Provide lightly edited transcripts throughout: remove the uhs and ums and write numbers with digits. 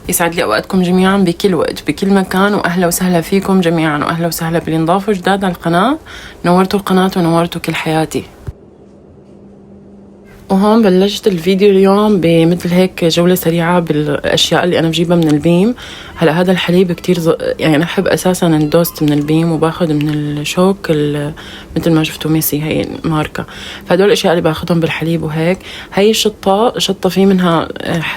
يسعد لي اوقاتكم جميعا بكل وقت بكل مكان، واهلا وسهلا فيكم جميعا، واهلا وسهلا باللي انضافوا جداد على القناه. نورتوا القناه ونورتوا كل حياتي. وهون بلشت الفيديو اليوم بمثل هيك جولة سريعة بالأشياء اللي أنا بجيبها من البيم. هلا هذا الحليب كتير يعني أنا أحب أساسا الدوست من البيم، وباخد من الشوك مثل ما شفتوا ميسي هي الماركة. فهدول الأشياء اللي باخدهم بالحليب وهيك. هي شطة في منها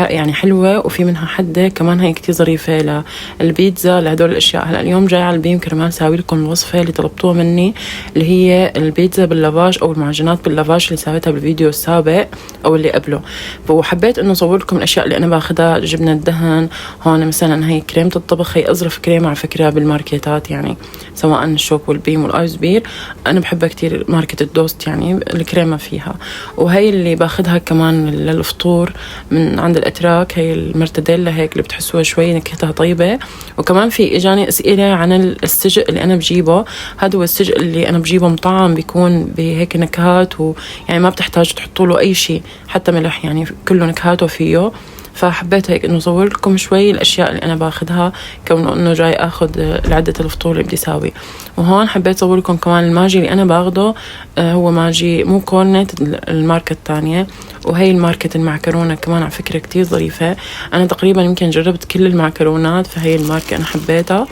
يعني حلوة، وفي منها حدة كمان هي كتير ظريفة للبيتزا لهدول الأشياء. هلا اليوم جاي على البيم كرمال ساوي لكم الوصفة اللي طلبتوها مني، اللي هي البيتزا باللافاش أو المعجنات باللافاش اللي ساويتها بالفيديو السابق او اللي قبله. وحبيت انه اصور لكم الاشياء اللي انا باخذها. جبنا الدهن هون مثلا، هي كريمه الطبخ، هي اظرف كريمه على فكره بالماركتات، يعني سواء الشوك والبيم والايس بير. انا بحبها كتير ماركه الدوست، يعني الكريمه فيها. وهي اللي باخذها كمان للفطور من عند الاتراك، هي المرتديلا هيك اللي بتحسوها شوي نكهتها طيبه. وكمان في اجاني اسئله عن السجق اللي انا بجيبه. هذا هو السجق اللي انا بجيبه مطعم، بيكون بهيك نكهات، ويعني ما بتحتاج تحطوا له اي شيء حتى ملح، يعني كله نكهاته فيه. فحبيت هيك انه اصور لكم شوي الاشياء اللي انا باخذها، كونه انه جاي اخذ لعده الفطور اللي بدي ساوي. وهون حبيت اصور لكم كمان الماجي اللي انا باخده. هو ماجي مو كورنت، الماركه الثانيه. وهي الماركه المعكرونه كمان على فكره كتير ظريفه. انا تقريبا يمكن جربت كل المعكرونات، فهي الماركه انا حبيتها.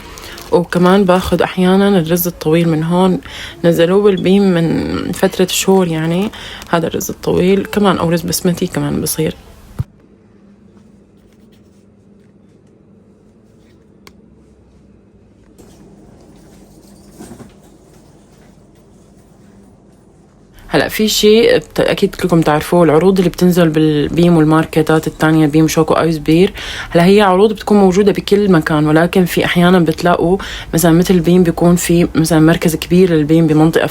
وكمان باخد احيانا الرز الطويل من هون، نزلوه بالبيم من فترة شهور، يعني هذا الرز الطويل كمان، او رز بسمتي كمان بصير. هلا في شيء اكيد كلكم تعرفوه، العروض اللي بتنزل بالبيم والماركتات الثانيه، بيم شوكو ايس بير. هلا هي عروض بتكون موجوده بكل مكان، ولكن في احيانا بتلاقوا مثلا مثل البيم بيكون في مثلا مركز كبير للبيم بمنطقه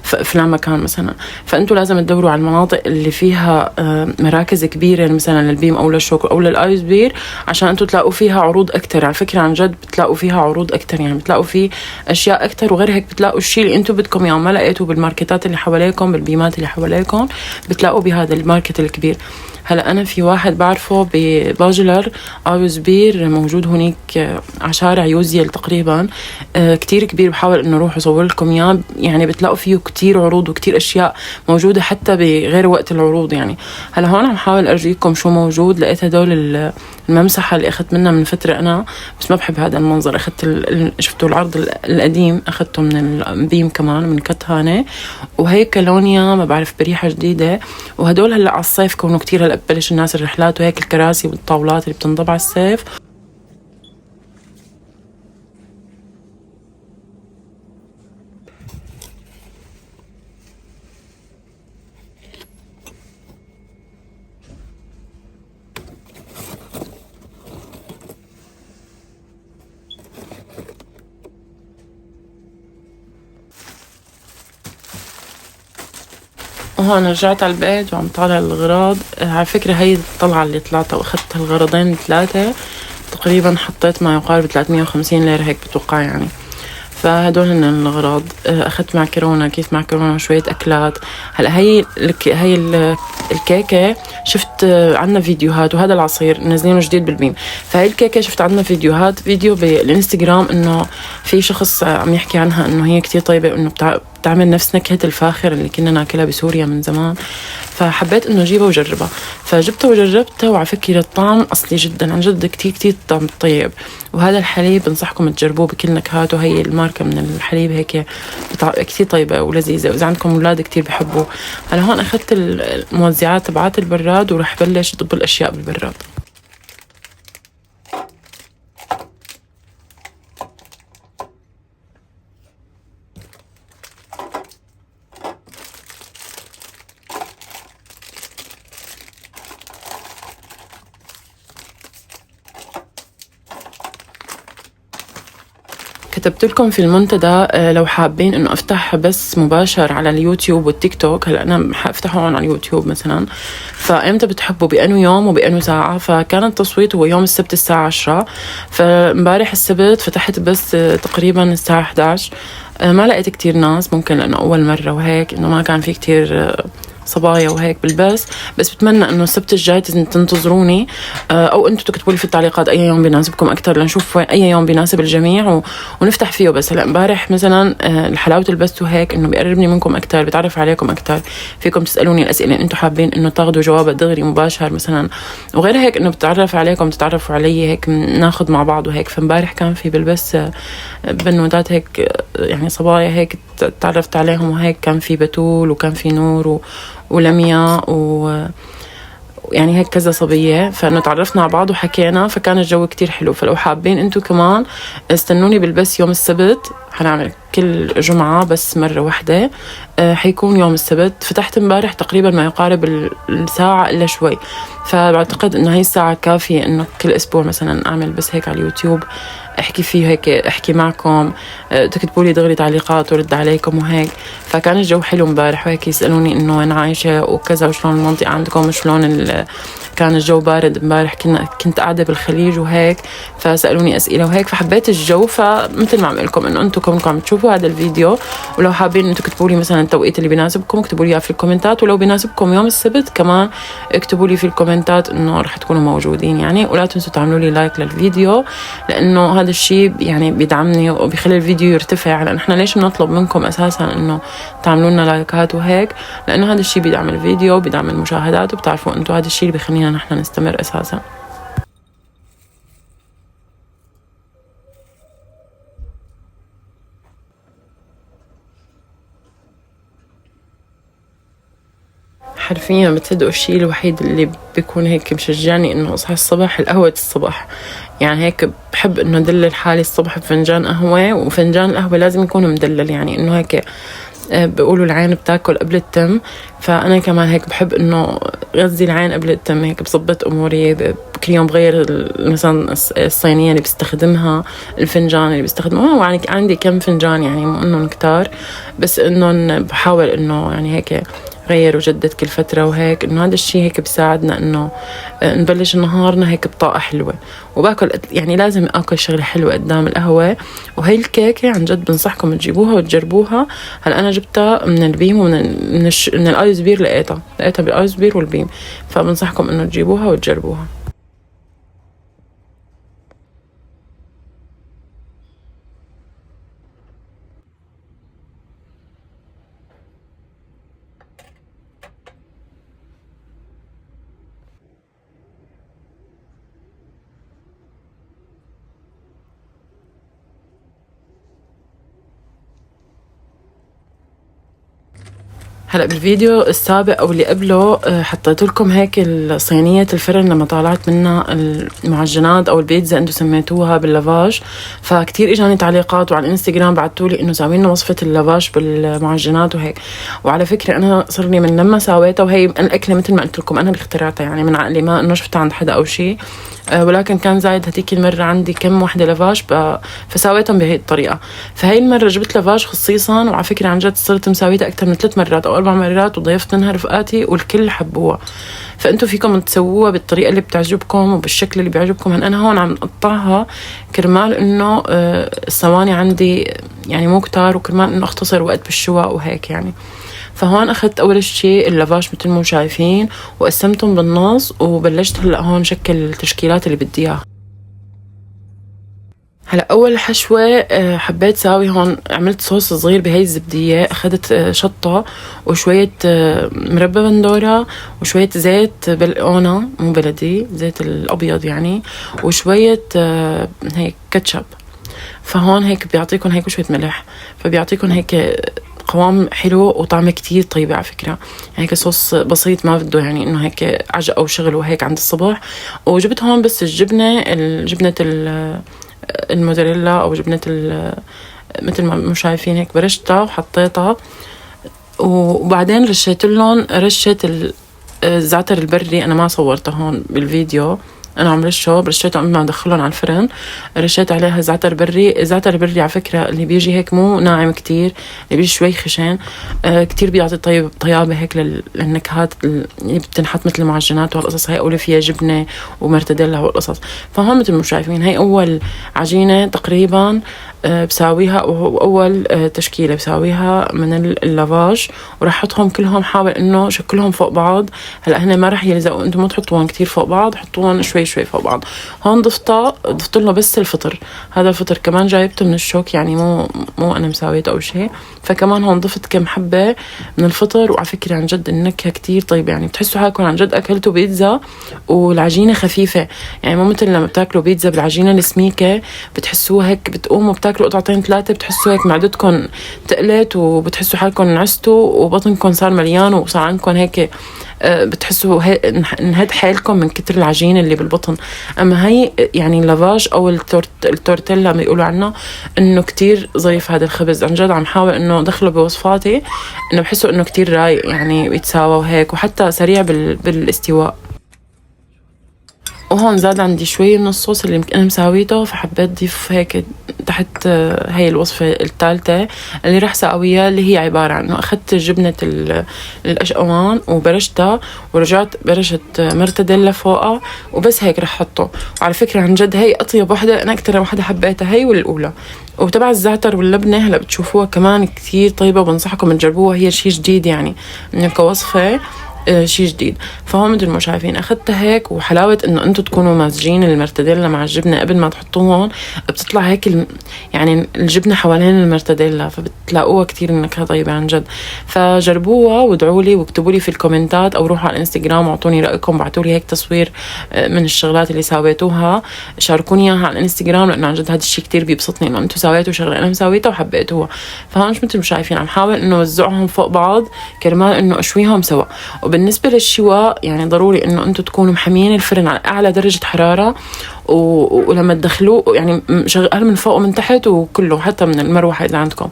فلان مكان مثلا. فانتوا لازم تدوروا على المناطق اللي فيها مراكز كبيره مثلا للبيم او للشوكو او للايس بير، عشان انتوا تلاقوا فيها عروض اكثر. على فكره عن جد بتلاقوا فيها عروض اكثر، يعني بتلاقوا في اشياء اكثر، وغير هيك بتلاقوا الشيء اللي انتوا بدكم اياه ما لقيتوه بالماركتات اللي حواليكم، بالبيمات اللي حواليكم بتلاقوا بهذا الماركت الكبير. هلا انا في واحد بعرفه بباجلر ايس بير موجود هونيك على شارع يوزيل تقريبا، كتير كبير. بحاول انه اروح اصور لكم اياه، يعني بتلاقوا فيه كتير عروض وكتير اشياء موجوده حتى بغير وقت العروض. يعني هلا هون عم حاول ارجيكم شو موجود. لقيت هدول الممسحه اللي اخذت منها من فتره انا، بس ما بحب هذا المنظر. اخذت شفتوا العرض القديم، اخذته من البيم كمان من كتهانه، وهيك لونيا ما بعرف بريحه جديده. وهدول هلا على الصيف كونوا كتير هلا ببلش الناس الرحلات، وهيك الكراسي والطاولات اللي بتنضب على الصيف. وهون رجعت على البيت وعم طالع الغراض. على فكرة هي الطلعة اللي طلعتها واخدت الغرضين 3 تقريبا، حطيت ما يقارب 350 ليرة هيك بتوقع يعني. فهدول هن الأغراض. أخذت معكرونة، كيس معكرونة وشوية أكلات. هلا هي الكيكة شفت عنا فيديوهات، وهذا العصير منزلينه جديد بالبيم. فهي الكيكة شفت عنا فيديو بالإنستغرام إنه في شخص عم يحكي عنها إنه هي كتير طيبة، وإنه بتعمل نفس نكهة الفاخر اللي كنا ناكلها بسوريا من زمان. فحبيت إنه أجيبها وجربها، فجبتها وجربتها. وعلى فكرة الطعم أصلي جدا، عن جد كتير كتير طعم طيب. وهذا الحليب بنصحكم تجربوه بكل نكهاته. هي الماركة من الحليب هيك كتير طيبة ولذيذة، وإذا عندكم أولاد كتير بحبوه. هلا هون أخذت الموزعات تبعات البراد، ورح بلش ضب الأشياء بالبراد. كتبت لكم في المنتدى لو حابين انه افتح بس مباشر على اليوتيوب والتيك توك. هلا انا حافتحه هون على اليوتيوب مثلا، فامتى بتحبوا بانو يوم وبانو ساعه؟ فكان التصويت هو يوم السبت الساعه 10. فامبارح السبت فتحت بس تقريبا الساعه 11. ما لقيت كتير ناس، ممكن لانه اول مره وهيك انه ما كان في كتير صبايا وهيك بالبث. بس بتمنى انه السبت الجاي تنتظروني، او انتم تكتبوا لي في التعليقات اي يوم بيناسبكم اكثر لنشوف اي يوم بيناسب الجميع ونفتح فيه. بس هلا امبارح مثلا حلاوه البث وهيك انه بيقربني منكم اكثر، بتعرف عليكم اكثر، فيكم تسالوني الاسئله اللي انتم حابين انه تاخذوا جواب دغري مباشر مثلا، وغير هيك انه بتعرف عليكم، تتعرفوا علي هيك، ناخذ مع بعض وهيك. فامبارح كان في بالبث بنوتات هيك يعني صبايا هيك تعرفت عليهم وهيك، كان في بتول وكان في نور ولميا يعني هيك كذا صبية، فانه تعرفنا على بعض وحكينا، فكان الجو كتير حلو. فلو حابين انتو كمان استنوني بالبث يوم السبت، حنعمل كل جمعة بس مرة واحدة، حيكون يوم السبت. فتحت امبارح تقريبا ما يقارب الساعة إلا شوي، فبعتقد انه هاي الساعة كافية انه كل اسبوع مثلا اعمل بس هيك على اليوتيوب احكي فيه هيك، احكي معكم، تكتبوا لي دغري تعليقات ورد عليكم وهيك. فكان الجو حلو امبارح، وهيك يسالوني انه وين عايشه وكذا وشلون المنطقه عندكم وشلون كان الجو بارد امبارح، كنت قاعده بالخليج وهيك، فسالوني اسئله وهيك، فحبيت الجو. فمثل ما عم لكم انه انتم كونكم عم تشوفوا هذا الفيديو، ولو حابين انتم تكتبوا لي مثلا التوقيت اللي بيناسبكم اكتبوا لي في الكومنتات، ولو بيناسبكم يوم السبت كمان اكتبوا لي في الكومنتات انه رح تكونوا موجودين يعني. ولا تنسوا تعملوا لي لايك للفيديو، لانه هذا الشيء يعني بيدعمني وبيخلي الفيديو يرتفع. لان احنا ليش بنطلب منكم اساسا انه تعملوا لنا لايكات وهيك؟ لانه هذا الشيء بيدعم الفيديو وبيدعم المشاهدات، وبتعرفوا انتم هذا الشيء اللي بيخلينا نحن نستمر اساسا. حرفيا بتصدقوا الشيء الوحيد اللي بيكون هيك مشجعني انه اصحى الصبح؟ القهوة الصبح. يعني هيك بحب انه ادلل حالي الصبح بفنجان قهوة، وفنجان القهوة لازم يكون مدلل، يعني انه هيك بيقولوا العين بتاكل قبل التم، فانا كمان هيك بحب انه غذي العين قبل التم، هيك بظبط اموري. كل يوم بغير مثلا الصينية اللي بستخدمها، الفنجان اللي بستخدمه، يعني عندي كم فنجان يعني مو انه كتار، بس انه بحاول انه يعني هيك غير وجدد كل فترة وهيك، انه هذا الشيء هيك بيساعدنا انه نبلش نهارنا هيك بطاقة حلوة. وباكل يعني لازم اكل شغلة حلوة قدام القهوة. وهي الكيكة عن جد بنصحكم تجيبوها وتجربوها. هلا انا جبتها من البيم ومن من الايس بير، لقيتها بالايس بير والبيم، فبنصحكم انه تجيبوها وتجربوها. هلا بالفيديو السابق او اللي قبله حطيت لكم هيك صينيه الفرن لما طالعت منها المعجنات او البيتزا انتم سميتوها باللافاج. فكتير اجاني تعليقات، وعلى الانستغرام بعثوا لي انه ساوي لنا وصفه اللافاج بالمعجنات وهيك. وعلى فكره انا صار لي من لما سويتها، وهي الاكله مثل ما قلت لكم انا اللي اخترعتها يعني من عقلي، ما انه شفتها عند حدا او شيء، ولكن كان زايد هديك المره عندي كم وحده لافاج فسويتهم بهي الطريقه. فهي المره جبت لافاج خصيصا، وعلى فكره عن جد صرت مساويتها اكثر من 3 مرات او 4 مرات، وضيفت منها رفقاتي والكل حبوها. فانتم فيكم تسووها بالطريقه اللي بتعجبكم وبالشكل اللي بيعجبكم. انا هون عم نقطعها كرمال انه الصواني عندي يعني مو كتار، وكرمال انه اختصر وقت بالشواء وهيك يعني. فهون اخذت اول شيء اللافاج مثل ما شايفين وقسمتهم بالنص، وبلشت هلا هون شكل التشكيلات اللي بدي اياها. هلا اول حشوه حبيت ساوي هون، عملت صوص صغير بهي الزبديه. اخذت شطه وشويه مربى بندوره وشويه زيت بلقونه مو بلدي، زيت الابيض يعني، وشويه هيك كاتشب. فهون هيك بيعطيكم هيك شويه ملح، فبيعطيكم هيك قوام حلو وطعمه كتير طيب على فكرة. هيك صوص بسيط ما بده يعني انه هيك عجق او شغل وهيك عند الصبح. وجبت هون بس جبنة الموزاريلا او جبنة مثل ما شايفين هيك برشتها وحطيتها. وبعدين رشيت لهم رشة الزعتر البري. انا ما صورتها هون بالفيديو، انا عم رشيته قبل ما ادخلهم على الفرن. رشيت عليها زعتر بري. الزعتر البري على فكره اللي بيجي هيك مو ناعم كتير، اللي بيجي شوي خشن كتير، بيعطي طيابه هيك للنكهات اللي بتنحط مثل المعجنات والقصص هي، او اللي فيها جبنه ومرتديلا والقصص. فهون مثل ما شايفين هي اول عجينه تقريبا بساويها أول تشكيلة بساويها من اللافاج، وراح أحطهم كلهم، حاول إنه شكلهم فوق بعض. هلا هنا ما راح يلزقوا، أنتم ما تحطوهم كتير فوق بعض، حطوهم شوي شوي فوق بعض. هون ضفت له بس الفطر، هذا الفطر كمان جايبته من الشوك، يعني مو أنا مساويته أو شيء، فكمان هون ضفت كم حبة من الفطر. وعلى فكرة عن جد النكهة كتير طيبة، يعني بتحسوا حالكم عن جد أكلتوا بيتزا والعجينة خفيفة، يعني مو مثل لما بتاكلوا بيتزا بالعجينة السميكة بتحسوها هيك بتقوموا بتاكلوا قطعتين ثلاثة بتحسوا هيك معدتكم تقلت وبتحسوا حالكم نعستوا وبطنكم صار مليان وصار عندكم هيك بتحسوا انهد حالكم من كتر العجين اللي بالبطن. اما هي يعني اللافاج او التورتيلا بيقولوا عنه انه كتير ظريف هذا الخبز. عن جد عم حاول انه ادخله بوصفاتي، انه بحسه انه كتير رايق، يعني بيتساوى وهيك، وحتى سريع بالاستواء. وهون زاد عندي شوي من الصوص اللي أنا مساويته، فحبيت ضيف هيك تحت هاي الوصفة الثالثة اللي رح ساويها، اللي هي عبارة عن إنه أخذت جبنة الأشقوان وبرشتها، ورجعت برشت مرتديلا فوقها، وبس هيك رح حطه. وعلى فكرة عن جد هي أطيب وحدة، أنا أكتر وحدة حبيتها هي والأولى. وتبع الزعتر واللبنة هلا بتشوفوها كمان كتير طيبة، وبنصحكم تجربوها، هي شي جديد يعني من كوصفة، شيء جديد. فهم مثل ما شايفين اخذتها هيك، وحلاوه انه انتم تكونوا مازجين المرتديلا مع الجبنه قبل ما تحطوهم، بتطلع هيك يعني الجبنه حوالين المرتديلا، فبتلاقوها كتير النكهه طيبه عن جد. فجربوها وادعوا لي واكتبوا لي في الكومنتات، او روحوا على الانستغرام واعطوني رايكم، بعتوا لي هيك تصوير من الشغلات اللي سويتوها، شاركوني اياها على الانستغرام، لانه عن جد هذا الشيء كتير بيبسطني انه انتم سويتوا شغله انا مسويتها وحبيتوها. فهون مثل ما شايفين عم حاول انه اوزعهم فوق بعض كرمال انه اشويهم سوا. وبالنسبة للشواء يعني ضروري انه انتم تكونوا محميين الفرن على اعلى درجة حرارة، ولما تدخلوه يعني شغال من فوق ومن تحت وكله، حتى من المروحة اذا عندكم،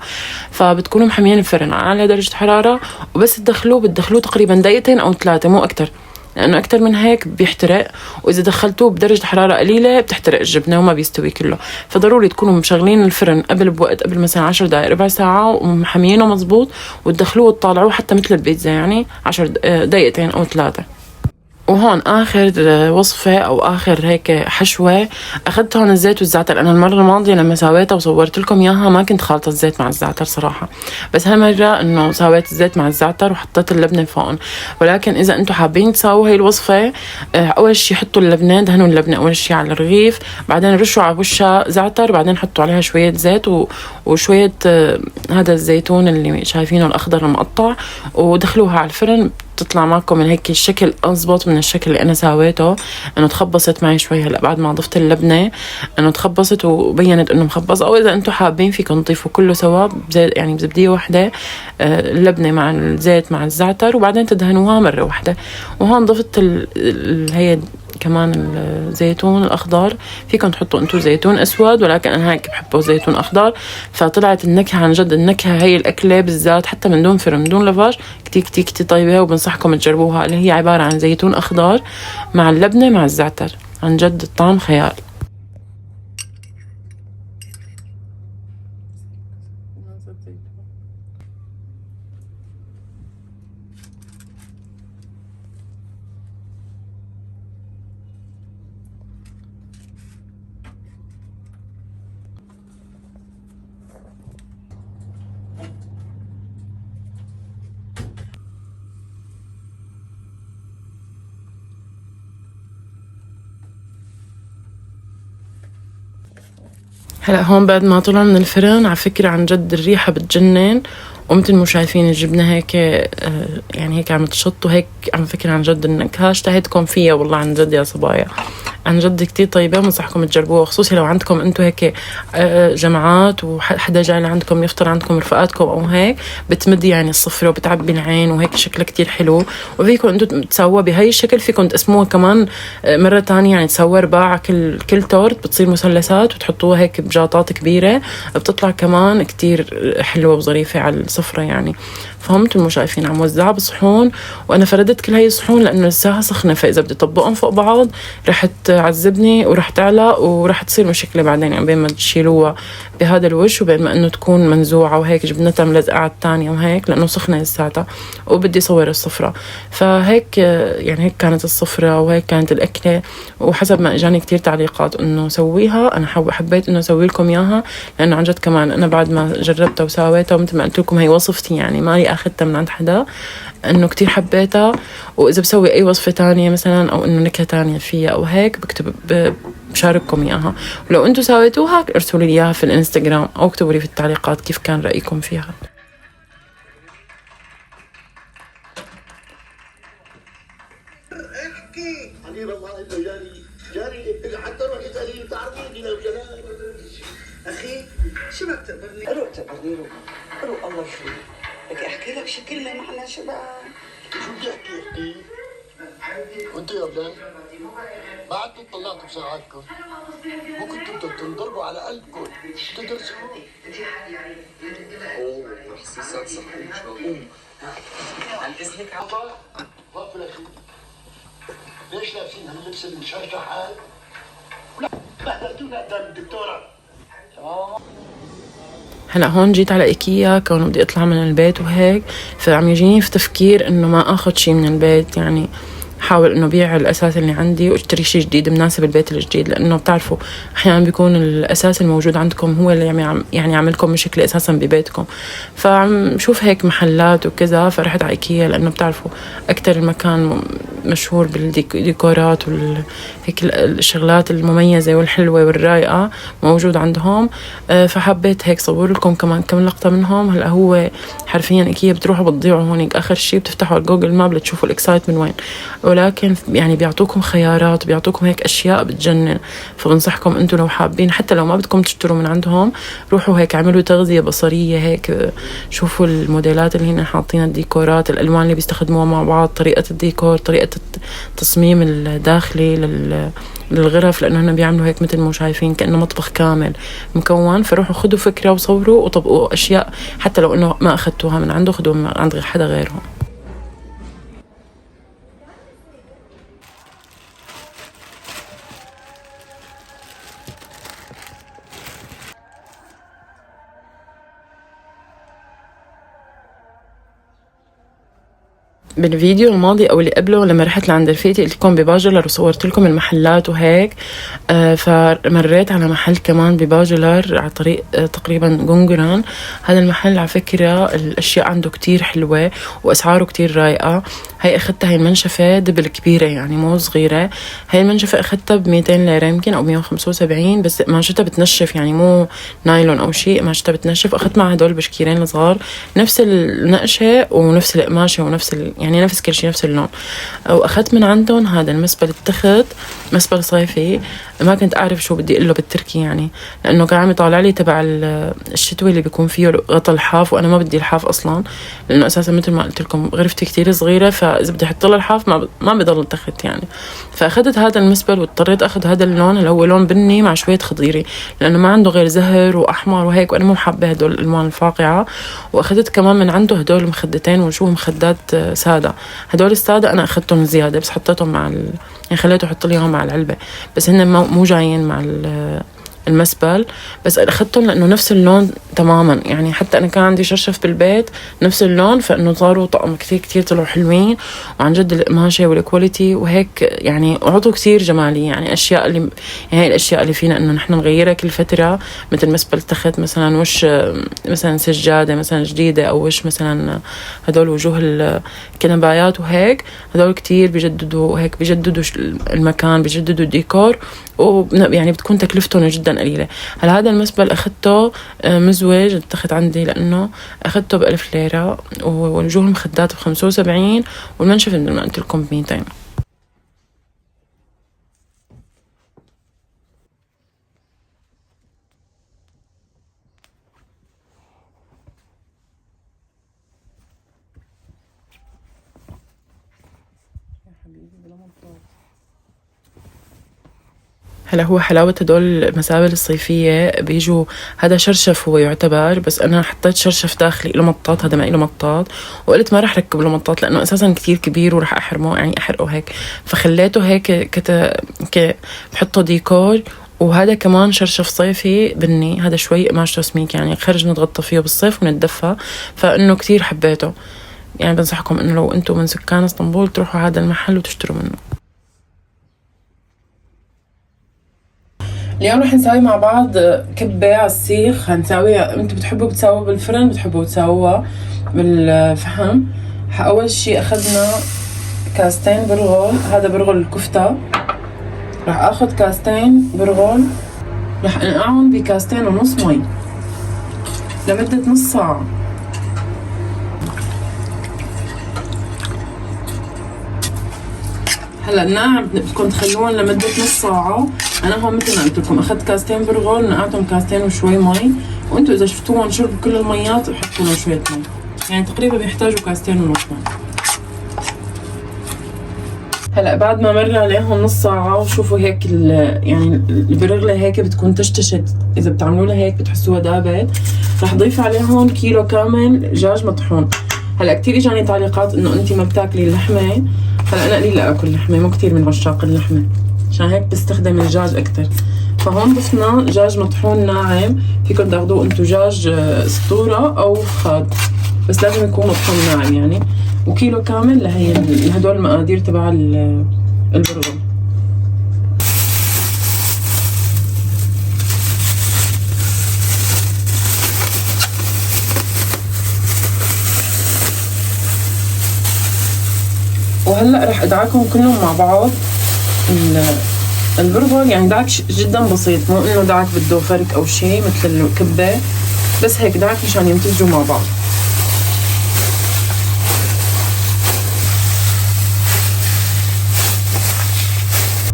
فبتكونوا محميين الفرن على اعلى درجة حرارة. وبس بتدخلوه تقريبا دقيقتين او 3 مو اكتر، لانه اكتر من هيك بيحترق، واذا دخلتوه بدرجة حرارة قليلة بتحترق الجبنة وما بيستوي كله. فضروري تكونوا مشغلين الفرن بوقت قبل مثلا 10 دقائق ربع ساعة، ومحميينه مزبوط، وتدخلوه وتطالعوه حتى مثل البيتزا، يعني 10 دقيقتين او 3. وهون آخر وصفة أو آخر هيك حشوة، أخذت هون الزيت والزعتر. أنا المرة الماضية لما سويتها وصورت لكم إياها ما كنت خالطة الزيت مع الزعتر صراحة، بس هالمرة إنه سويت الزيت مع الزعتر وحطيت اللبنة فوقهم. ولكن إذا أنتم حابين تسووا هاي الوصفة، أول شي حطوا اللبنة، دهنوا اللبنة أول شي على الرغيف، بعدين رشوا على وشها زعتر، بعدين حطوا عليها شوية زيت وشوية هذا الزيتون اللي شايفينه الأخضر المقطع، ودخلوها على الفرن. تطلع معكم من هيك الشكل أضبط من الشكل اللي أنا سويته، إنه تخبصت معي شوي هلا بعد ما ضفت اللبنة، إنه تخبصت وبينت إنه مخبص. أو إذا أنتم حابين فيكم تضيفوا كله سوا بزيت، يعني بزبدية واحدة، اللبنة مع الزيت مع الزعتر، وبعدين تدهنوها مرة واحدة. وهون ضفت هي كمان الزيتون الأخضر، فيكم تحطوا انتو زيتون أسود، ولكن أنا هيك بحبه زيتون أخضر. فطلعت النكهة عن جد، النكهة هي الأكلة بالذات حتى من دون فرن من دون لافاج كتير كتير كتير طيبة، وبنصحكم تجربوها، اللي هي عبارة عن زيتون أخضر مع اللبنة مع الزعتر. عن جد الطعم خيال. هلا هون بعد ما طلع من الفرن، على فكرة عن جد الريحة بتجنن، ومثل ما شايفين الجبنة هيك يعني هيك عم تشط، وهيك عم فكر عن جد النكهة اشتهيتكم فيها والله عن جد يا صبايا، عن جد كتير طيبة، بنصحكم تجربوها، خصوصي لو عندكم انتو هيك جماعات وحدا جاي لعندكم يفطر عندكم رفقاتكم او هيك، بتمد يعني الصفرة وبتعبي العين، وهيك شكلها كتير حلو. وفيكم انتو تسووها بهاي الشكل، فيكم تقسموها كمان مرة تانية، يعني تسووا رباع كل تورت، بتصير مثلثات وتحطوها هيك بجاطات كبيرة، بتطلع كمان كتير حلوة وظريفة على السفرة يعني. فهم مثل ما شايفين عم وزعها بصحون، وانا فردت كل هاي الصحون لانه لساها سخنه، فاذا بدي طبقهم فوق بعض رح تعذبني ورح تعلق ورح تصير مشكله بعدين، يعني بين ما تشيلوها بهذا الوش وبين ما انه تكون منزوعه وهيك جبنتها ملزقه على الثانيه وهيك لانه سخنه لساتها وبدي صور الصفرة. فهيك يعني هيك كانت الصفرة وهيك كانت الأكلة. وحسب ما اجاني كتير تعليقات انه سويها، انا حبيت انه اسوي لكم اياها لانه عن جد كمان انا بعد ما جربتها وسويتها ومثل ما قلت لكم هي وصفتي، يعني مالي اخذتها من عند حدا، انه كتير حبيتها. واذا بسوي اي وصفة تانية مثلا او انه نكهة تانية فيها او هيك بشارككم اياها. ولو انتم سويتوها ارسلوا لي اياها في الانستغرام او اكتبوا لي في التعليقات كيف كان رأيكم فيها. احكي حبيب الله انه جاري حتى روح اسالي بتعرفيني لو جلال اخي شو بدك تقبرني؟ روح تقبرني روح الله يخليك. بدي احكي لك شكلنا نحن شباب. شو بدي احكي؟ وانتوا يا بلال بعدتوا طلعتوا بساعاتكم، مو كنتوا بدكم تنضربوا على قلبكم تدرسوا. اوه احساسات صحية ان شاء الله. عن اذنك عطا وقف اخي، ليش لابسين هاللبس المشرشح هاي؟ لا بهدلتونا قدام الدكتورة. هلا هون جيت على ايكيا كونه بدي اطلع من البيت وهيك، فعم يجيني في تفكير انه ما اخذ شيء من البيت، يعني حاول انه بيع الاساس اللي عندي واشتري شيء جديد مناسب البيت الجديد، لانه بتعرفوا احيانا بيكون الاساس الموجود عندكم هو اللي يعني يعملكم مشكله اساسا ببيتكم. فعم شوف هيك محلات وكذا، فرحت على ايكيا لانه بتعرفوا اكثر المكان مشهور بالديكورات هيك الشغلات المميزه والحلوه والرايقه موجود عندهم. فحبيت هيك صور لكم كمان كم لقطه منهم. هلا هو حرفيا ايكيا بتروحوا بتضيعوا هونيك، اخر شيء بتفتحوا على جوجل ماب لتشوفوا الاكسايت من وين، ولكن يعني بيعطوكم خيارات بيعطوكم هيك اشياء بتجنن. فبنصحكم انتم لو حابين حتى لو ما بدكم تشتروا من عندهم روحوا هيك اعملوا تغذيه بصريه هيك، شوفوا الموديلات اللي هن حاطين، الديكورات، الالوان اللي بيستخدموها مع بعض، طريقه الديكور، طريقه التصميم الداخلي للغرف، لانه هن بيعملوا هيك مثل ما شايفين كانه مطبخ كامل مكون. فروحوا خذوا فكره وصوروا وطبقوا اشياء حتى لو انه ما اخذتوها من عنده خذوها من عند حدا غيرهم. بالفيديو الماضي او اللي قبله لما رحت لعند رفيقتي قلت لكم بباجلر وصورت لكم المحلات وهيك، فمريت على محل كمان بباجلر على طريق تقريبا جونجران. هذا المحل على فكرة الاشياء عنده كتير حلوة واسعاره كتير رايقة. هي اخذتها، هي المنشفة دبل كبيرة يعني مو صغيرة. هي المنشفة اخذتها ب200 ليرة يمكن او 175، بس مانشتها بتنشف يعني مو نايلون او شيء، مانشتها بتنشف. اخذت مع هدول بشكيرين الصغار نفس النقشة ونفس القماشة ونفس يعني نفس كل شيء نفس اللون. واخذت من عندهم هذا المسبل التخت، مسبل صيفي. ما كنت اعرف شو بدي اقول له بالتركي يعني، لانه كان عم يطالع لي تبع الشتوي اللي بيكون فيه غطا الحاف، وانا ما بدي الحاف اصلا لانه اساسا مثل ما قلت لكم غرفتي كتير صغيره، فاذا بدي احط له الحاف ما بضل تخت يعني. فاخذت هذا المسبل واضطريت اخذ هذا اللون اللي هو لون بني مع شويه خضيري، لانه ما عنده غير زهر واحمر وهيك، وانا مو حابه هدول الالوان الفاقعه. واخذت كمان من عنده هدول مخدتين وشو مخدات ساده. هدول الساده انا اخذتهم زياده بس حطيتهم مع يعني خليته يحط لي اياهم مع العلبه، بس هن مو جايين مع المسبل. بس اخذتهم لانه نفس اللون تماما، يعني حتى انا كان عندي شرشف بالبيت نفس اللون، فانه صاروا طقم كثير كثير طلعوا حلوين. وعن جد القماشه والكواليتي وهيك يعني عطوا كثير جمالي، يعني اشياء اللي يعني هي الاشياء اللي فينا انه نحن نغيرها كل فتره، مثل مسبل تخت مثلا، وش مثلا سجاده مثلا جديده، او وش مثلا هدول وجوه الكنبايات وهيك. هدول كثير بيجددوا هيك، بيجددوا المكان، بيجددوا الديكور، ويعني بتكون تكلفتهم جدا قليلة. هلا هذا المسبل أخذته مزوج اتخذ عندي لأنه أخذته ب1000 ليرة، ووجوه المخدات ب75، والمنشف مثل ما قلت لكم ب200. هلا هو حلاوة هدول المسابل الصيفية بيجوا، هذا شرشف هو يعتبر، بس أنا حطيت شرشف داخلي له مطاط، هذا ما له مطاط، وقلت ما رح ركب له مطاط لأنه أساسا كتير كبير ورح أحرمه، يعني أحرقه هيك، فخليته هيك بحطه ديكور. وهذا كمان شرشف صيفي بني، هذا شوي قماشته سميك، يعني خرج نتغطى فيه بالصيف ونتدفى، فإنه كتير حبيته. يعني بنصحكم إنه لو أنتم من سكان اسطنبول تروحوا هذا المحل وتشتروا منه. اليوم رح نساوي مع بعض كبة على السيخ. هنساويها، انتوا بتحبوا بتساووها بالفرن، بتحبوا تساووها بالفحم. اول شي اخذنا كاستين برغل، هذا برغل الكفتة. رح اخذ كاستين برغل، رح انقعهم بكاستين ونص مي لمدة نص ساعة. هلا النقع بدكم تخلوهم لمدة نص ساعة. أنا هون مثل ما قلت لكم أخذت كاستين برغل، نقعتهم كاستين وشوي مي، وأنتوا إذا شفتوهم شربوا كل الميات حطوا لهم شوية مي، يعني تقريبا بيحتاجوا كاستين ونص مي. هلا بعد ما مر عليهم نص ساعة وشوفوا هيك يعني البرغلة هيك بتكون تشتشت، إذا بتعملوا لها هيك بتحسوها دابت. رح ضيف عليهم كيلو كامل دجاج مطحون. هلا كتير اجاني تعليقات انه انتي ما بتاكلي اللحمه. هلا انا قليل اكل لحمه، مو كتير من عشاق اللحمه، عشان هيك بستخدم الدجاج اكتر. فهون ضفنا دجاج مطحون ناعم، فيكم تاخذوه انتو دجاج اسطوره او خاد، بس لازم يكون مطحون ناعم يعني. وكيلو كامل لهدول المقادير تبع البرغل. وهلا رح ادعكهم كلهم مع بعض. البرغل يعني دعك جدا بسيط، مو انه دعك بده فرك او شيء مثل الكبه، بس هيك دعك مشان يمتزجوا مع بعض.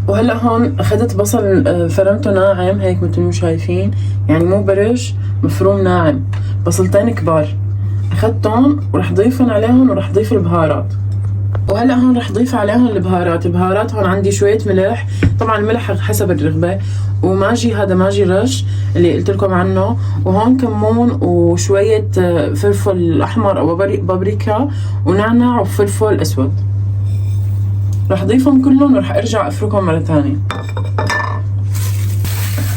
وهلا هون اخذت بصل فرمته ناعم هيك مثل ما شايفين، يعني مو برش، مفروم ناعم، بصلتين كبار اخذتهم ورح ضيفهم عليهم ورح ضيف البهارات. وهلا هون رح ضيف عليهم البهارات هون عندي شويه ملح، طبعا الملح حسب الرغبه، وماجي، هذا ماجي رش اللي قلت لكم عنه، وهون كمون وشويه فلفل احمر او بابريكا ونعناع وفلفل اسود. رح ضيفهم كلهم ورح ارجع افركهم مره ثانيه.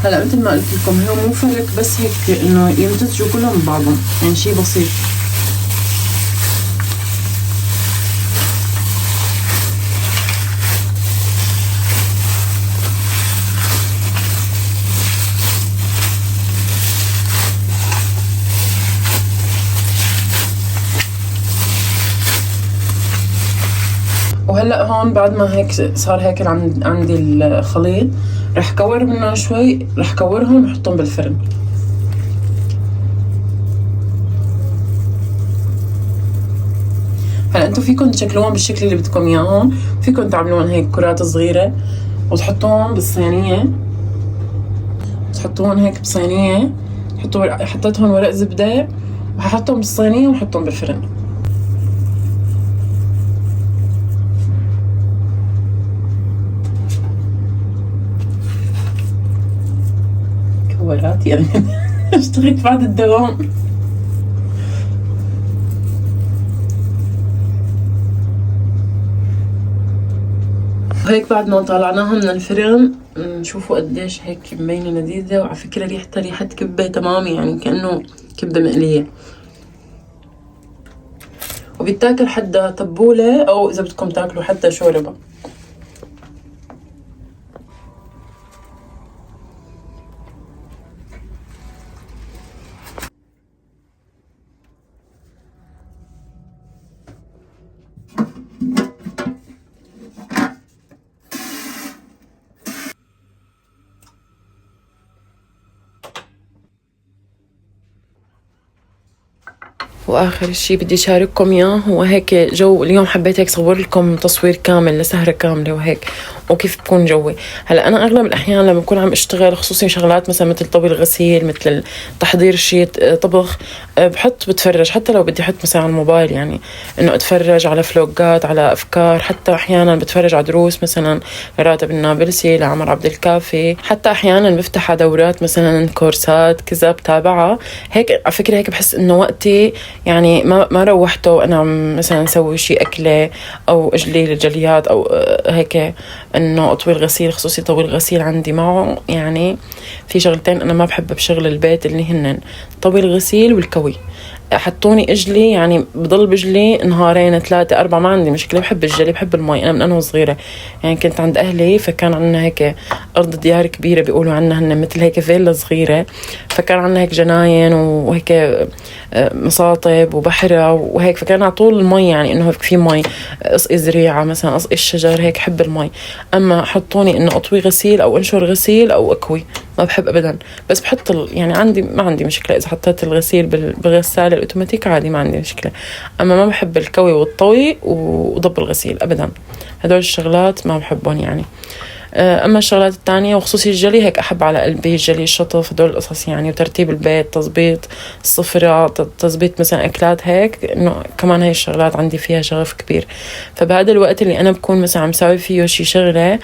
هلا مثل ما قلت لكم هو مو فرك، بس هيك انه يمتزجوا كلهم ببعضهم، يعني شيء بسيط. وهلا هون بعد ما هيك صار هيك عندي الخليط، رح كور منه شوي، رح كورهم وحطهم بالفرن. هلا انتم فيكم تشكلوهم بالشكل اللي بدكم اياهم، فيكم تعملوهم هيك كرات صغيره وتحطوهم بالصينيه، تحطوهم هيك بصينيه، حطيت هون ورق زبده وححطهم بالصينيه وحطهم بالفرن. كورات يعني اشتغلت بعد الدوام. وهيك بعد ما طلعناهم من الفرن شوفوا قديش هيك مبينه لذيذه، وعلى فكره ريحتها ريحه كبه تمام، يعني كانه كبه مقليه، وبيتاكل حتى تبوله او اذا بدكم تاكلوا حتى شوربه. واخر شي بدي اشارككم اياه هو هيك جو اليوم، حبيت هيك صور لكم تصوير كامل لسهرة كاملة وهيك، وكيف بكون جوي. هلا انا اغلب الاحيان لما بكون عم اشتغل خصوصي شغلات مثلا مثل طبي الغسيل، مثل تحضير شيء طبخ، بتفرج حتى لو بدي احط مثلا على الموبايل، يعني انه اتفرج على فلوجات، على افكار، حتى احيانا بتفرج على دروس مثلا لراتب النابلسي، لعمر عبد الكافي، حتى احيانا بفتح على دورات مثلا كورسات كذا بتابعها. هيك على فكره هيك بحس انه وقتي يعني ما روحته وانا عم مثلا اسوي شيء اكله او اجلي الجليات او هيك، انه اطوي الغسيل. خصوصي طوي الغسيل عندي معه يعني في شغلتين انا ما بحب بشغل البيت اللي هن طوي الغسيل والكوي. حطوني اجلي يعني بضل بجلي نهارين 3 4 ما عندي مشكله، بحب الجلي بحب المي. انا من انا وصغيره يعني كنت عند اهلي، فكان عندنا هيك ارض ديار كبيره بيقولوا عنها هن مثل هيك فيلا صغيره، فكان عندنا هيك جناين وهيك مصاطب وبحره وهيك، فكان على طول المي يعني انه في مي، اسقي زريعه مثلا، اسقي الشجر، هيك حب المي. اما حطوني انه اطوي غسيل او انشر غسيل او اكوي ما بحب ابدا، بس بحط يعني عندي ما عندي مشكله اذا حطيت الغسيل بالغساله الاوتوماتيك عادي ما عندي مشكله. اما ما بحب الكوي والطوي وضب الغسيل ابدا، هدول الشغلات ما بحبهم يعني. اما الشغلات التانية وخصوصي الجلي هيك احب على قلبي، الجلي الشطف هدول القصص يعني، وترتيب البيت، تظبيط السفرة، تظبيط مثلا اكلات هيك، انه كمان هاي الشغلات عندي فيها شغف كبير. فبهذا الوقت اللي انا بكون مثلا عم ساوي فيه شي شغله،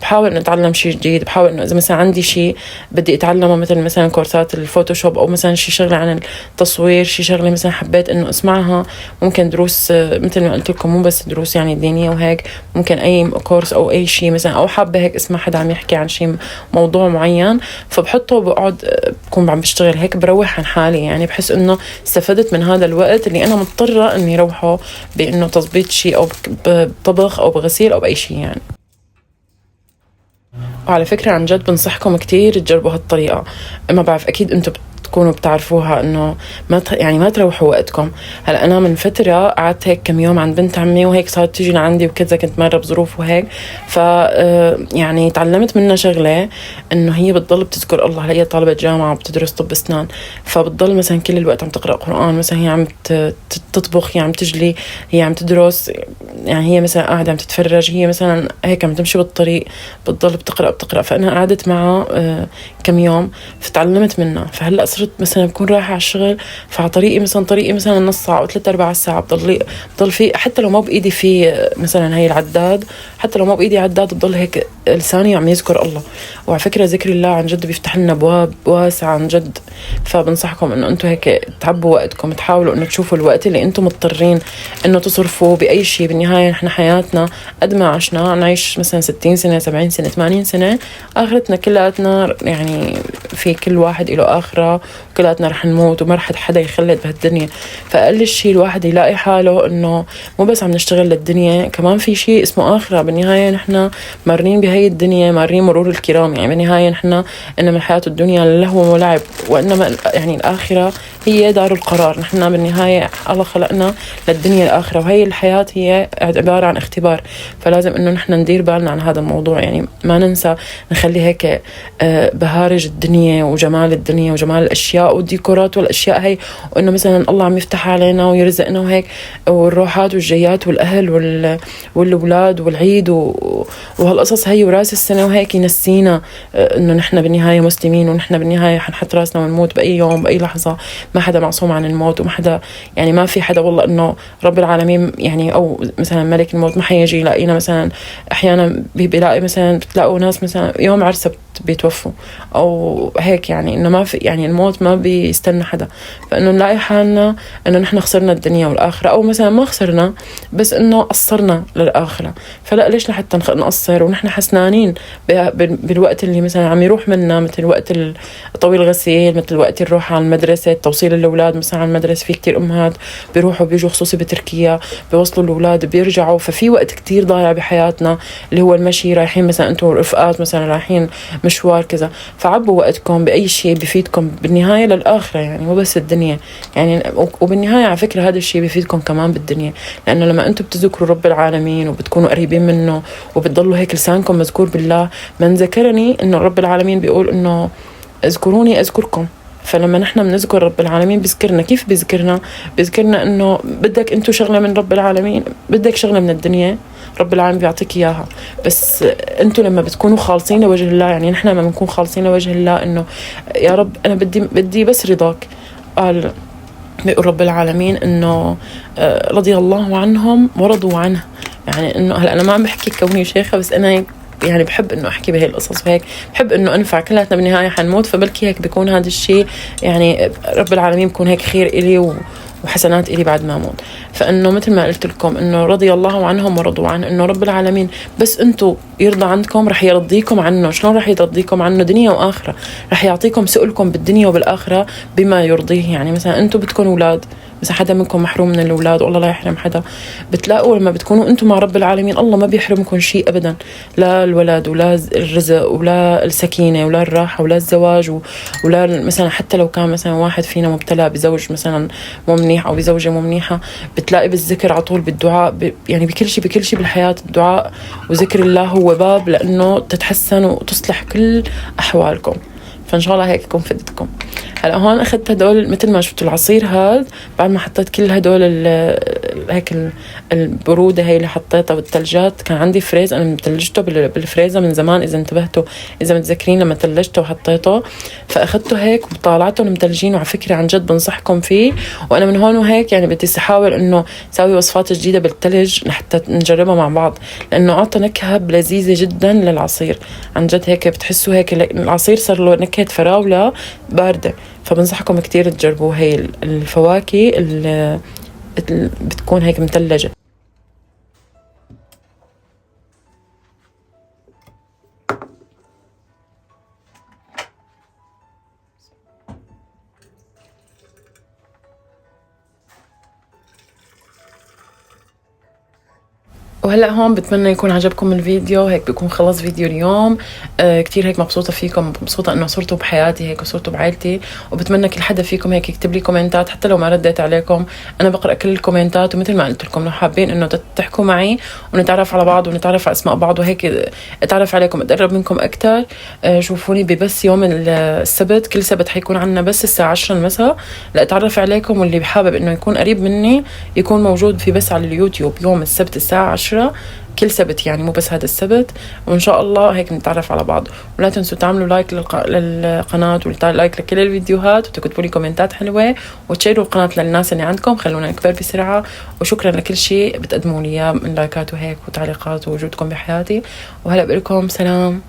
بحاول انه اتعلم شي جديد، بحاول انه اذا مثلا عندي شي بدي اتعلمه مثلا كورسات الفوتوشوب، او مثلا شي شغله عن التصوير، شي شغله مثلا حبيت انه اسمعها، ممكن دروس مثل ما قلت لكم مو بس دروس يعني دينيه وهيك، ممكن اي كورس او اي شي مثلا، او حابة هيك اسمع حدا عم يحكي عن شيء موضوع معين فبحطه وبقعد بكون عم بشتغل هيك، بروح عن حالي يعني، بحس انه استفدت من هذا الوقت اللي انا مضطرة اني روحه بانه تظبيط شيء او بطبخ او بغسيل او باي شيء يعني. وعلى فكرة عن جد بنصحكم كتير تجربوا هالطريقة، ما بعرف اكيد انتم تكونوا بتعرفوها، انه ما تروحوا وقتكم. هلا انا من فتره قعدت هيك كم يوم عند بنت عمي وهيك صارت تيجي لعندي وكذا، كنت مره بظروف وهيك، ف يعني تعلمت منها شغله، انه هي بتضل بتذكر الله. هي طالبه جامعه وبتدرس طب اسنان، فبتضل مثلا كل الوقت عم تقرا قران، مثلا هي عم تطبخ، هي عم تجلي، هي عم تدرس، يعني هي مثلا قاعده عم تتفرج، هي مثلا هيك عم تمشي بالطريق بتضل بتقرا. فانا قعدت معها كم يوم فتعلمت منها. فهلا صرت مثلا بكون رايحه على الشغل، فعلى طريقي مثلا نص ساعه او 3/4 ساعه بضل في، حتى لو ما بايدي في مثلا هي العداد، حتى لو ما بايدي عداد بضل هيك لساني عم يذكر الله. وعلى فكره ذكر الله عن جد بيفتح لنا ابواب واسعه عن جد. فبنصحكم انه انتم هيك تعبوا وقتكم، تحاولوا انه تشوفوا الوقت اللي انتم مضطرين انه تصرفوا باي شيء. بالنهايه نحن حياتنا قد ما عشنا نعيش مثلا 60 سنه 70 سنه 80 سنه، اخرتنا كلاتنا يعني في كل واحد له اخره، وكلاتنا رح نموت وما رح حدا يخلد بهالدنيا. فاقل شيء الواحد يلاقي حاله انه مو بس عم نشتغل للدنيا، كمان في شيء اسمه اخره. بالنهايه نحن مارين بهي الدنيا مارين مرور الكرام، يعني بالنهايه نحن انما الحياه الدنيا لهو ولعب، وانما يعني الاخره هي دار القرار. نحن بالنهايه الله خلقنا للدنيا الاخره، وهي الحياه هي عباره عن اختبار. فلازم انه نحن ندير بالنا عن هذا الموضوع، يعني ما ننسى نخلي هيك بهارج الدنيا وجمال الدنيا وجمال الاشياء والديكورات والاشياء هي، وانه مثلا الله عم يفتح علينا ويرزقنا وهيك، والروحات والجيات والاهل والولاد والعيد وهالقصص هي وراس السنه وهيك، ينسينا انه نحن بالنهايه مسلمين، ونحن بالنهايه حنحط راسنا ونموت باي يوم باي لحظه. ما حدا معصوم عن الموت، وما حدا يعني ما في حدا والله انه رب العالمين يعني او مثلا ملك الموت ما حيجي يلاقينا. مثلا احيانا بيلاقي مثلا بتلاقوا ناس مثلا يوم عرسه بيتوفوا او هيك، يعني انه ما في يعني الموت ما بيستنى حدا. فانه نلاقي حالنا انه نحن خسرنا الدنيا والاخره، او مثلا ما خسرنا بس انه قصرنا للاخره. فلا ليش لحتى نقصر ونحن حسنانين بالوقت اللي مثلا عم يروح منا، مثل وقت طويل الغسيل، مثل وقت الروح على المدرسه، توصيل الاولاد مثلا على المدرسه. في كتير امهات بيروحوا بيجوا خصوصي بتركيا بيوصلوا الاولاد بيرجعوا، ففي وقت كتير ضايع بحياتنا اللي هو المشي، رايحين مثلا انتم رفقات مثلا رايحين مشوار كذا. فعبوا وقتكم بأي شيء بيفيدكم بالنهاية للآخرة، يعني مو بس الدنيا يعني. وبالنهاية على فكرة هذا الشيء بيفيدكم كمان بالدنيا، لأنه لما أنتم بتذكروا رب العالمين وبتكونوا قريبين منه وبتضلوا هيك لسانكم مذكور بالله. من ذكرني إنه رب العالمين بيقول إنه اذكروني أذكركم. فلما نحن بنذكر رب العالمين بيذكرنا. كيف بيذكرنا؟ بيذكرنا إنه بدك أنتو شغلة من رب العالمين، بدك شغلة من الدنيا، رب العالمين بيعطيك إياها. بس أنتوا لما بتكونوا خالصين لوجه الله، يعني نحن لما بنكون خالصين لوجه الله إنه يا رب أنا بدي بس رضاك، قال بيقول رب العالمين إنه رضي الله عنهم ورضوا عنه. يعني إنه هلا أنا ما عم بحكي كوني شيخة، بس أنا يعني بحب إنه أحكي بهي القصص، وهيك بحب إنه أنفع كلاتنا بالنهاية حنموت، فبلكي هيك بيكون هذا الشيء يعني رب العالمين بيكون هيك خير إلي وحسنات إلي بعد ما أموت. فإنه مثل ما قلت لكم إنه رضي الله عنهم ورضوا عنه، إنه رب العالمين بس أنتوا يرضى عنكم رح يرضيكم عنه. شلون رح يرضيكم عنه؟ دنيا وآخرة، رح يعطيكم سؤلكم بالدنيا وبالآخرة بما يرضيه. يعني مثلا أنتوا بدكم أولاد، مثلا حدا منكم محروم من الأولاد والله لا يحرم حدا، بتلاقوا لما بتكونوا أنتم مع رب العالمين الله ما بيحرمكم شيء أبدا، لا الولد ولا الرزق ولا السكينة ولا الراحة ولا الزواج ولا مثلا حتى لو كان مثلا واحد فينا مبتلى بزوج مثلا مو منيح أو بزوجة مو منيحة، بتلاقي بالذكر على طول، بالدعاء، يعني بكل شيء بالحياة الدعاء وذكر الله هو باب لأنه تتحسن وتصلح كل أحوالكم. فإن شاء الله هيك يكون فدتكم. هلا هون أخذت هدول مثل ما شفتوا العصير هذا، بعد ما حطيت كل هدول هيك البرودة هي اللي حطيتها بالثلجات. كان عندي فريز أنا متلجته بالفريزة من زمان، إذا انتبهتوا إذا متذكرين لما تلجته وحطيته، فأخذته هيك وطالعته متلجين. وعلى فكرة عن جد بنصحكم فيه، وأنا من هون وهيك يعني بدي أحاول إنه سوي وصفات جديدة بالثلج حتى نجربها مع بعض، لأنه أعطى نكهة لذيذة جدا للعصير. عن جد هيك بتحسوا هيك العصير صار له نكهة فراولة باردة. فبنصحكم كتير تجربوا هاي الفواكه اللي بتكون هيك متلجة. وهلا هون بتمنى يكون عجبكم الفيديو. هيك بيكون خلص فيديو اليوم. كتير هيك مبسوطة فيكم، مبسوطة انه صرتوا بحياتي هيك وصرتوا بعائلتي، وبتمنى كل حدا فيكم هيك يكتب لي كومنتات حتى لو ما رديت عليكم. انا بقرأ كل الكومنتات، ومثل ما قلت لكم لو حابين انه تحكوا معي ونتعرف على بعض ونتعرف على اسماء بعض وهيك اتعرف عليكم اتقرب منكم اكثر، شوفوني ببث يوم السبت. كل سبت حيكون عنا بس الساعة 10 المساء لأتعرف عليكم، واللي بحابب انه يكون قريب مني يكون موجود في بث على اليوتيوب يوم السبت الساعة 10 كل سبت، يعني مو بس هذا السبت. وإن شاء الله هيك نتعرف على بعض. ولا تنسوا تعملوا لايك للقناة ولايك لكل الفيديوهات، وتكتبوا لي كومنتات حلوة، وتشيروا القناة للناس اللي عندكم، خلونا نكبر بسرعة. وشكرا لكل شيء بتقدموا لي إياه من لايكات وهيك وتعليقات ووجودكم بحياتي. وهلا بقول لكم سلام.